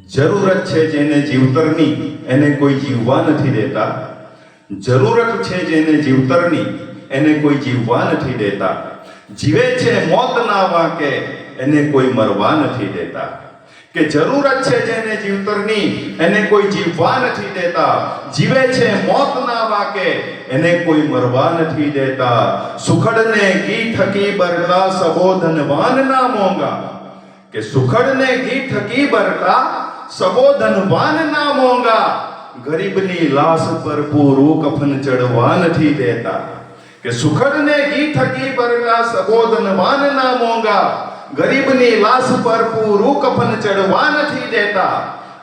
જરૂરત છે જેને જીવતરની એને કોઈ જીવવા નથી દેતા. જરૂરત છે જેને જીવતરની એને કોઈ જીવવા નથી દેતા. જીવે છે મોતના વાંકે એને કોઈ મરવા નથી દેતા. કે જરૂરત છે જેને જીવતરની એને કોઈ જીવવા નથી દેતા. જીવે છે મોતના વાંકે એને કોઈ મરવા નથી દેતા. સુખડને ઘી થકી બરતા સબોધનવાન ના મોંઘા. કે સુખડને ઘી થકી બરતા સબોધનવાન ના મોંઘા. ગરીબની લાશ પર પૂરું કફન ચડવા નથી દેતા. કે સુખડને ઘી થકી બરતા સબોધનવાન ના મોંઘા. ગરીબની લાશ પર પૂરું કફન ચડવા નથી દેતા.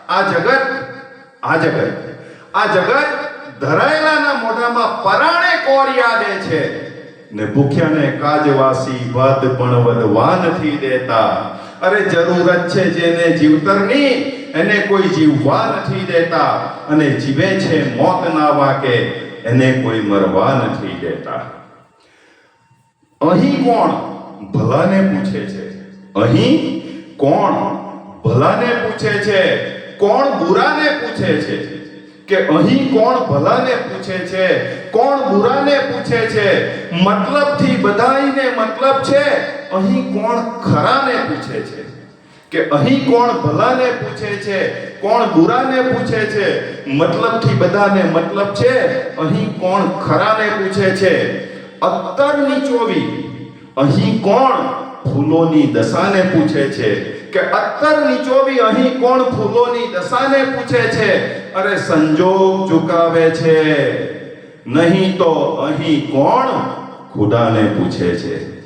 આ જગત ધરાયેલાના મોઢામાં પરાણે કોરિયા દે છે ને ભૂખ્યાને કાજવાસી ભાત પણ વધવા નથી દેતા. અરે જરૂરત છે જેને જીવતરની એને કોઈ જીવવા નથી દેતા. અને જીવે છે મોતના વાંકે એને કોઈ મરવા નથી દેતા. અહીં કોણ ભલાને પૂછે છે? અહીં કોણ ભલાને પૂછે છે? કોણ બુરાને પૂછે છે? કે અહીં કોણ ભલાને પૂછે છે? કોણ બુરાને પૂછે છે? મતલબથી બધાયને મતલબ છે. અહીં કોણ ખરાને પૂછે છે? કે અહીં કોણ ભલાને પૂછે છે? કોણ બુરાને પૂછે છે? મતલબથી બધાને મતલબ છે. અહીં કોણ ખરાને પૂછે છે? અત્તરની ચોવી અહીં કોણ ફૂલોની દશાને પૂછે છે? કે અત્તરની ચોવી અહીં કોણ ફૂલોની દશાને પૂછે છે? અરે સંજોગ ચુકાવે છે નહીં તો અહીં કોણ ખુદાને પૂછે છે?